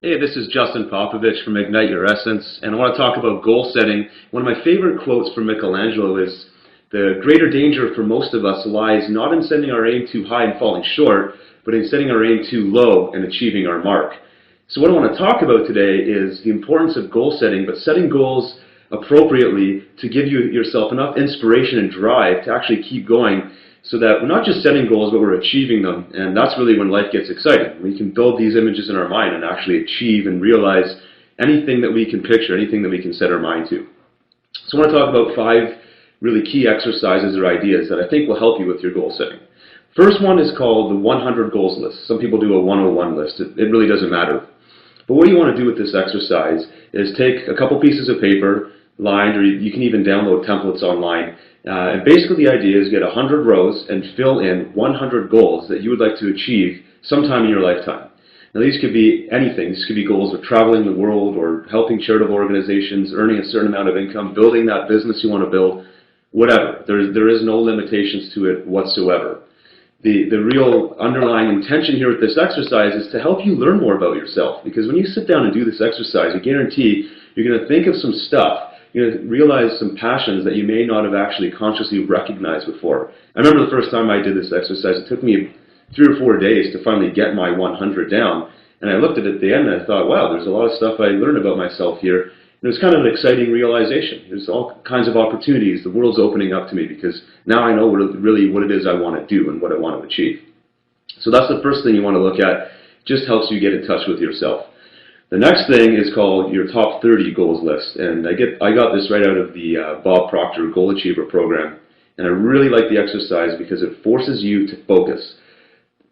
Hey, this is Justin Popovich from Ignite Your Essence, and I want to talk about goal setting. One of my favorite quotes from Michelangelo is, "The greater danger for most of us lies not in setting our aim too high and falling short, but in setting our aim too low and achieving our mark." So what I want to talk about today is the importance of goal setting, but setting goals appropriately to give yourself enough inspiration and drive to actually keep going, so that we're not just setting goals, but we're achieving them. And that's really when life gets exciting. We can build these images in our mind and actually achieve and realize anything that we can picture, anything that we can set our mind to. So I want to talk about 5 really key exercises or ideas that I think will help you with your goal setting. First one is called the 100 goals list. Some people do a 101 list. It really doesn't matter. But what you want to do with this exercise is take a couple pieces of paper, lined, or you can even download templates online. And basically the idea is get 100 rows and fill in 100 goals that you would like to achieve sometime in your lifetime. Now these could be anything. These could be goals of traveling the world or helping charitable organizations, earning a certain amount of income, building that business you want to build, whatever. There is no limitations to it whatsoever. The real underlying intention here with this exercise is to help you learn more about yourself. Because when you sit down and do this exercise, I guarantee you're going to think of some stuff. You're going to realize some passions that you may not have actually consciously recognized before. I remember the first time I did this exercise, it took me 3 or 4 days to finally get my 100 down. And I looked at it at the end and I thought, wow, there's a lot of stuff I learned about myself here. And it was kind of an exciting realization. There's all kinds of opportunities. The world's opening up to me because now I know really what it is I want to do and what I want to achieve. So that's the first thing you want to look at. Just helps you get in touch with yourself. The next thing is called your top 30 goals list, and I got this right out of the Bob Proctor Goal Achiever program, and I really like the exercise because it forces you to focus.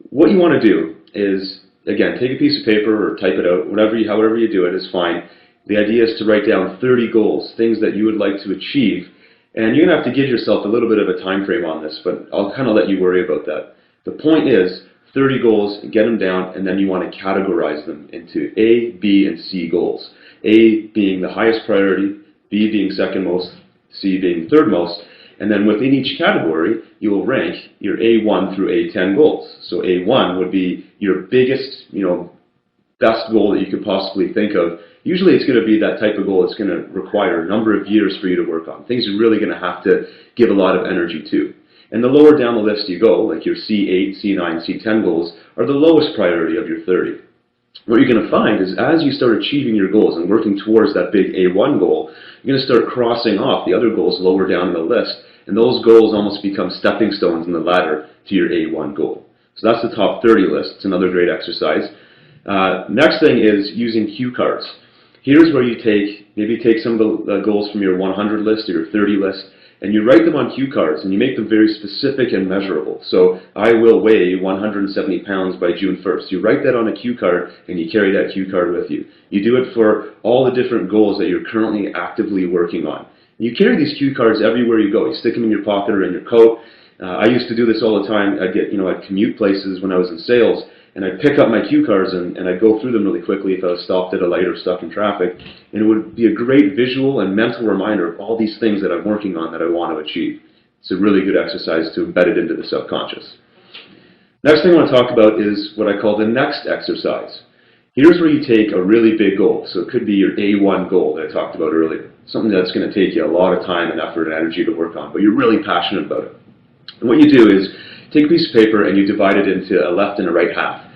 What you want to do is, again, take a piece of paper or type it out, however you do it is fine. The idea is to write down 30 goals, things that you would like to achieve, and you're going to have to give yourself a little bit of a time frame on this, but I'll kind of let you worry about that. The point is, 30 goals, get them down, and then you want to categorize them into A, B, and C goals. A being the highest priority, B being second most, C being third most, and then within each category, you will rank your A1 through A10 goals. So A1 would be your biggest, best goal that you could possibly think of. Usually it's going to be that type of goal that's going to require a number of years for you to work on. Things you're really going to have to give a lot of energy to. And the lower down the list you go, like your C8, C9, C10 goals, are the lowest priority of your 30. What you're going to find is as you start achieving your goals and working towards that big A1 goal, you're going to start crossing off the other goals lower down the list, and those goals almost become stepping stones in the ladder to your A1 goal. So that's the top 30 list. It's another great exercise. Next thing is using cue cards. Here's where you maybe take some of the goals from your 100 list or your 30 list, and you write them on cue cards, and you make them very specific and measurable. So, I will weigh 170 pounds by June 1st. You write that on a cue card, and you carry that cue card with you. You do it for all the different goals that you're currently actively working on. You carry these cue cards everywhere you go. You stick them in your pocket or in your coat. I used to do this all the time. I'd commute places when I was in sales, and I'd pick up my cue cards and I'd go through them really quickly if I was stopped at a light or stuck in traffic. And it would be a great visual and mental reminder of all these things that I'm working on that I want to achieve. It's a really good exercise to embed it into the subconscious. Next thing I want to talk about is what I call the next exercise. Here's where you take a really big goal. So it could be your A1 goal that I talked about earlier. Something that's going to take you a lot of time and effort and energy to work on, but you're really passionate about it. And what you do is take a piece of paper and you divide it into a left and a right half.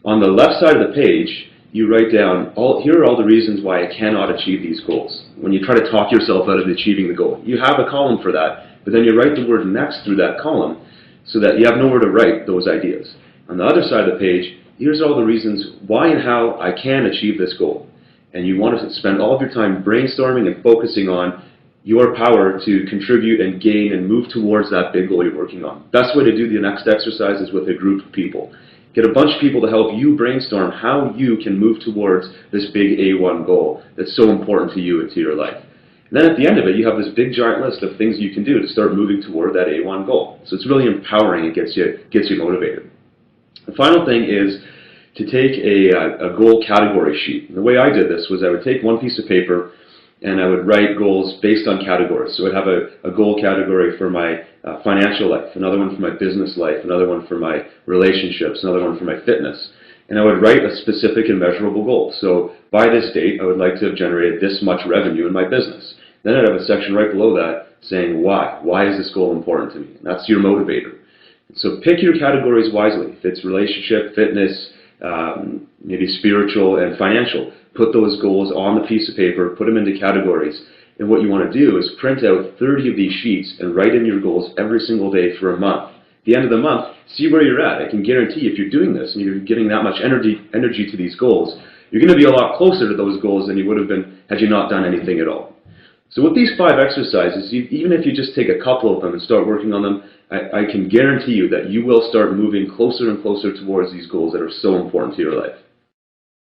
On the left side of the page, you write down, here are all the reasons why I cannot achieve these goals. When you try to talk yourself out of achieving the goal, you have a column for that, but then you write the word next through that column so that you have nowhere to write those ideas. On the other side of the page, here's all the reasons why and how I can achieve this goal. And you want to spend all of your time brainstorming and focusing on your power to contribute and gain and move towards that big goal you're working on. Best way to do the next exercise is with a group of people. Get a bunch of people to help you brainstorm how you can move towards this big A1 goal that's so important to you and to your life. And then at the end of it, you have this big giant list of things you can do to start moving toward that A1 goal. So it's really empowering. It gets you motivated. The final thing is to take a goal category sheet. And the way I did this was I would take one piece of paper and I would write goals based on categories. So I'd have a goal category for my financial life, another one for my business life, another one for my relationships, another one for my fitness. and I would write a specific and measurable goal. So by this date, I would like to have generated this much revenue in my business. Then I'd have a section right below that saying why. Why is this goal important to me? And that's your motivator. So pick your categories wisely. If it's relationship, fitness, maybe spiritual and financial, put those goals on the piece of paper, put them into categories. And what you want to do is print out 30 of these sheets and write in your goals every single day for a month. At the end of the month, see where you're at. I can guarantee if you're doing this and you're giving that much energy to these goals, you're going to be a lot closer to those goals than you would have been had you not done anything at all. So with these 5 exercises, even if you just take a couple of them and start working on them, I can guarantee you that you will start moving closer and closer towards these goals that are so important to your life.